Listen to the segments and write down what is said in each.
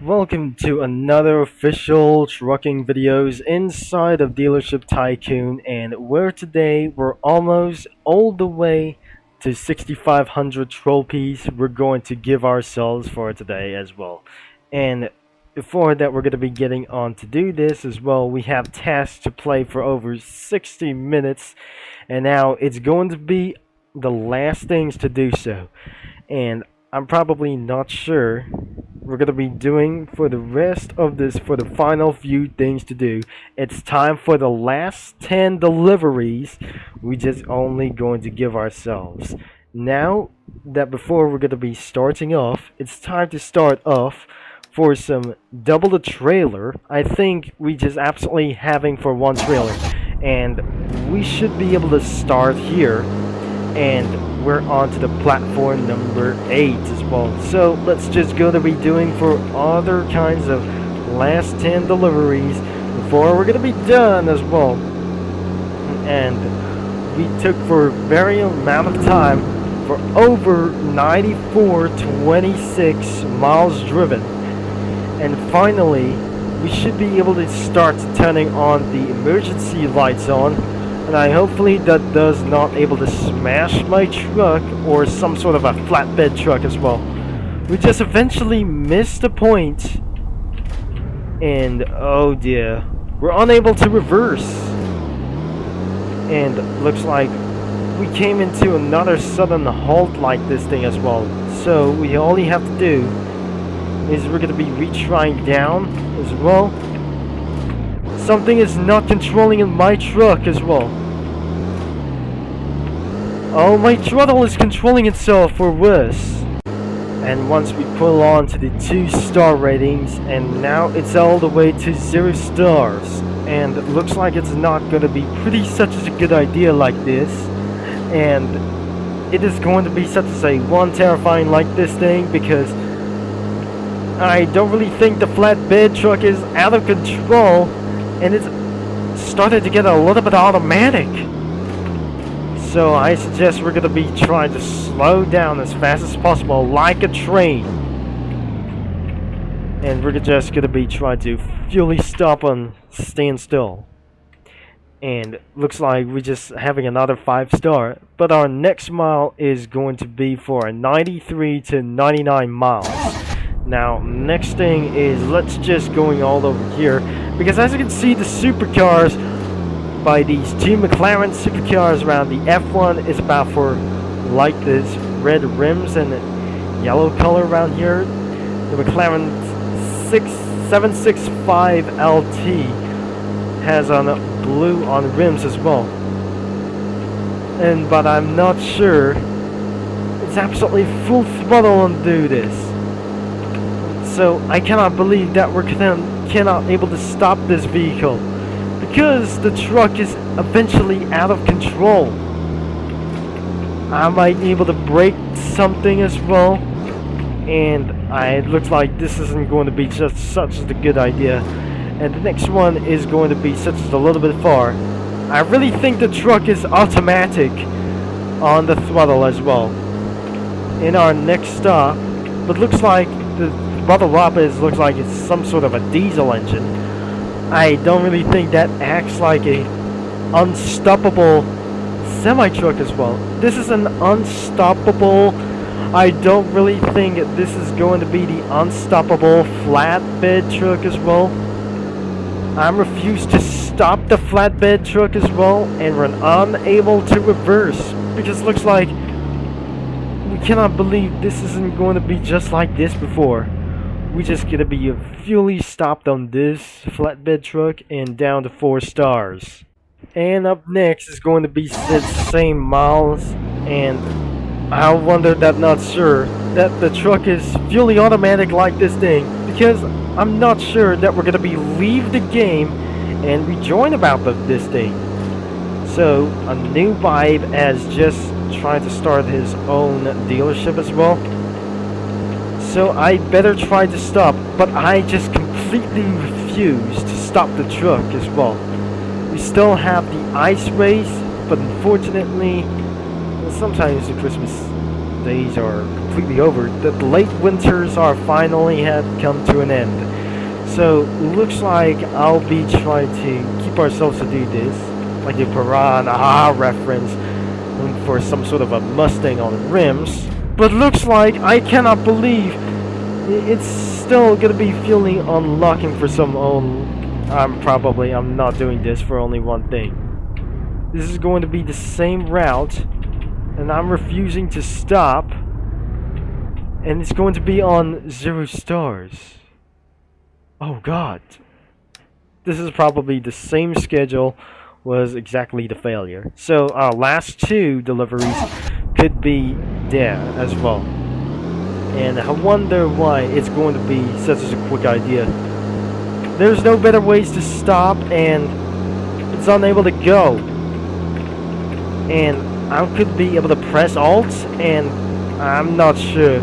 Welcome to another official trucking videos inside of Dealership Tycoon, and where today we're almost all the way to 6,500 trophies we're going to give ourselves for today as well. And before that, we're going to be getting on to do this as well. We have tasks to play for over 60 minutes, and now it's going to be the last things to do so. And I'm probably not sure we're gonna be doing for the rest of this, for the final few things to do. It's time for the last 10 deliveries we just only going to give ourselves. Now that before we're gonna be starting off, it's time to start off for some double the trailer. I think we just absolutely having for one trailer, and we should be able to start here, and we're on to the platform number 8 as well. So let's just go to be doing for other kinds of last 10 deliveries before we're gonna be done as well. And we took for a very amount of time for over 9426 miles driven, and finally we should be able to start turning on the emergency lights on. And I hopefully that does not able to smash my truck or some sort of a flatbed truck as well. We just eventually missed the point, and oh dear, we're unable to reverse, and looks like we came into another sudden halt like this thing as well. So we only have to do is we're gonna be retrying down as well. Something is not controlling in my truck as well. Oh, my throttle is controlling itself for worse. And once we pull on to the 2-star ratings, and now it's all the way to 0 stars. And it looks like it's not going to be pretty such as a good idea like this. And it is going to be such as a one terrifying like this thing, because I don't really think the flatbed truck is out of control, and it's started to get a little bit automatic. So I suggest we're going to be trying to slow down as fast as possible like a train. And we're just going to be trying to fully stop and stand still. And looks like we're just having another 5-star. But our next mile is going to be for 93 to 99 miles. Now, next thing is let's just going all over here, because as you can see, the supercars by these 2 McLaren supercars around the F1 is about for like this red rims and yellow color around here. The McLaren 765 LT has on blue on rims as well. But I'm not sure it's absolutely full throttle and do this. So I cannot believe that we're cannot able to stop this vehicle, because the truck is eventually out of control. I might be able to break something as well, and it looks like this isn't going to be just such a good idea. And the next one is going to be such as a little bit far. I really think the truck is automatic on the throttle as well in our next stop, but looks like the throttle up looks like it's some sort of a diesel engine. I don't really think that acts like a unstoppable semi-truck as well. This is an unstoppable. I don't really think this is going to be the unstoppable flatbed truck as well. I'm refused to stop the flatbed truck as well, and we're unable to reverse, because it looks like we cannot believe this isn't going to be just like this before. We just gonna be fully stopped on this flatbed truck and down to 4 stars. And up next is going to be the same miles, and I wonder that not sure that the truck is fully automatic like this thing, because I'm not sure that we're gonna be leave the game and rejoin about this thing. So a new vibe as just trying to start his own dealership as well. So I better try to stop, but I just completely refuse to stop the truck as well. We still have the ice race, but unfortunately, sometimes the Christmas days are completely over. The late winters are finally have come to an end. So looks like I'll be trying to keep ourselves to do this, like the Piranha reference for some sort of a Mustang on rims. But looks like I cannot believe it's still gonna be feeling unlocking for some own. I'm not doing this for only one thing. This is going to be the same route, and I'm refusing to stop, and it's going to be on 0 stars. Oh god. This is probably the same schedule, was exactly the failure. So our last 2 deliveries could be there as well. And I wonder why it's going to be such a quick idea. There's no better ways to stop, and it's unable to go. And I could be able to press Alt, and I'm not sure.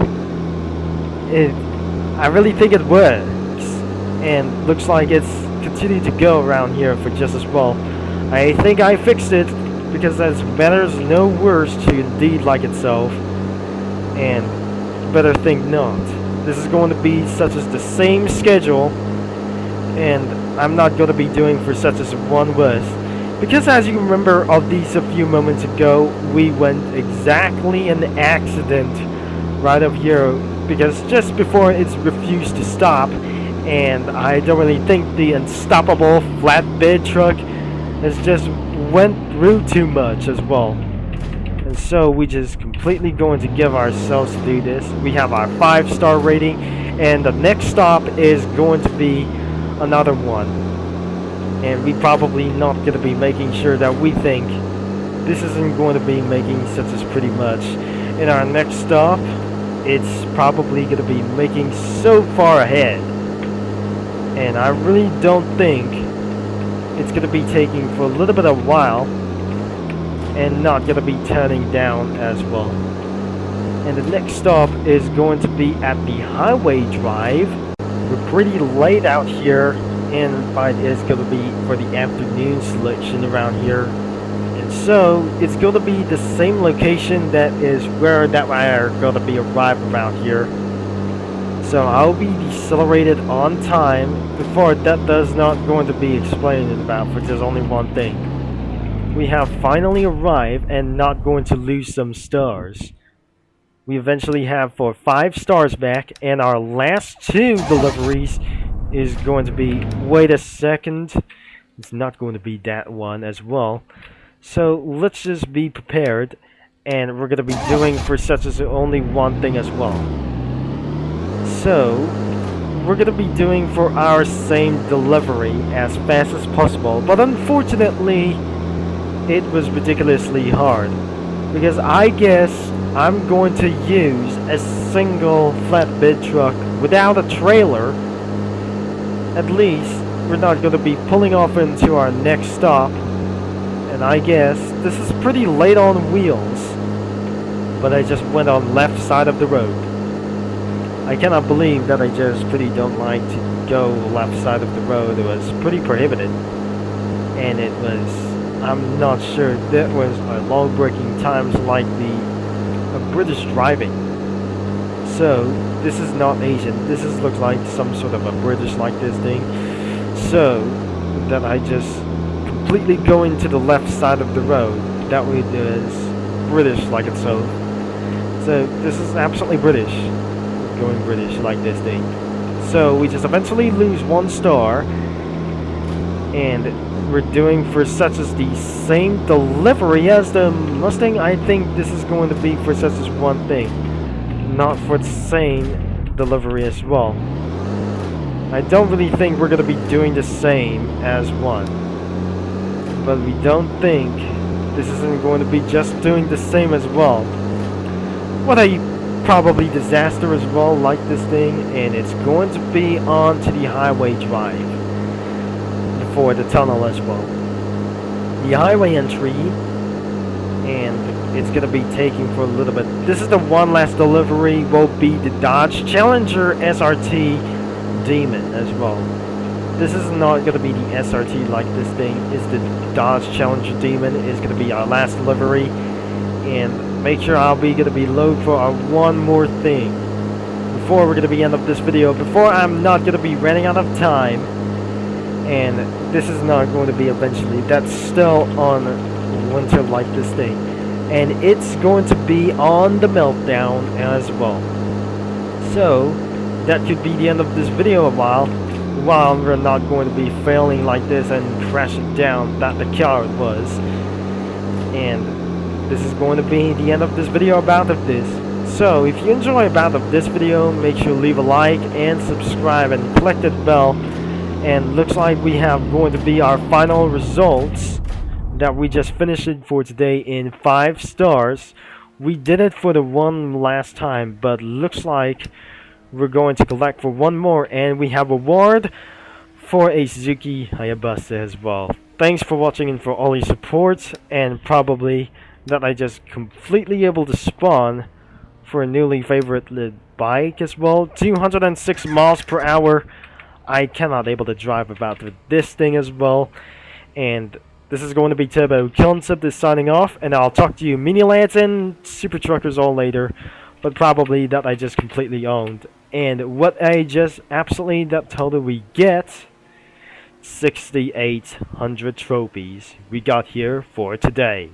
I really think it works, and looks like it's continued to go around here for just as well. I think I fixed it, because that matters no worse to indeed like itself, and better think not. This is going to be such as the same schedule, and I'm not going to be doing for such as one was. Because as you remember of these a few moments ago, we went exactly in the accident right up here, because just before it's refused to stop, and I don't really think the unstoppable flatbed truck has just went through too much as well. And so we just completely going to give ourselves to do this. We have our 5-star rating, and the next stop is going to be another one. And we probably not going to be making sure that we think this isn't going to be making such as pretty much. In our next stop, it's probably going to be making so far ahead. And I really don't think it's going to be taking for a little bit of a while, and not going to be turning down as well. And the next stop is going to be at the highway drive. We're pretty late out here, and it's going to be for the afternoon selection around here. And so it's going to be the same location that is where that we're going to be arriving around here. So I'll be decelerated on time before that does not going to be explained about for just only one thing. We have finally arrived and not going to lose some stars. We eventually have for 5 stars back, and our last 2 deliveries is going to be, wait a second, it's not going to be that one as well. So let's just be prepared, and we're going to be doing for such as only one thing as well. So we're going to be doing for our same delivery as fast as possible, but unfortunately it was ridiculously hard, because I guess I'm going to use a single flatbed truck without a trailer. At least we're not going to be pulling off into our next stop, and I guess this is pretty late on wheels, but I just went on left side of the road. I cannot believe that I just pretty don't like to go left side of the road. It was pretty prohibited, and it was, I'm not sure, that was long braking times like the British driving. So this is not Asian, this is looks like some sort of a British like this thing. So that I just completely go into the left side of the road. That way it is British like it so. So this is absolutely British, going British like this thing. So we just eventually lose 1 star, and we're doing for such as the same delivery as the Mustang. I think this is going to be for such as one thing, not for the same delivery as well. I don't really think we're going to be doing the same as one, but we don't think this isn't going to be just doing the same as well. What a probably disaster as well like this thing, and it's going to be on to the highway drive before the tunnel as well. The highway entry, and it's going to be taking for a little bit. This is the one last delivery, will be the Dodge Challenger SRT Demon as well. This is not going to be the SRT like this thing, is the Dodge Challenger Demon is going to be our last delivery, and make sure I'll be gonna be low for one more thing before we're gonna be end of this video, before I'm not gonna be running out of time. And this is not going to be eventually, that's still on winter like this thing, and it's going to be on the meltdown as well. So that could be the end of this video a while we're not going to be failing like this and crashing down that the car was. And this is going to be the end of this video about of this. So if you enjoy about of this video, make sure to leave a like and subscribe and click that bell. And looks like we have going to be our final results that we just finished it for today in 5 stars. We did it for the one last time, but looks like we're going to collect for one more, and we have a award for a Suzuki Hayabusa as well. Thanks for watching and for all your support, and probably that I just completely able to spawn for a newly favorited bike as well. 206 miles per hour. I cannot able to drive about with this thing as well. And this is going to be Turbo Concept is signing off, and I'll talk to you mini lads and super truckers all later, but probably that I just completely owned. And what I just absolutely that total we get 6,800 trophies we got here for today.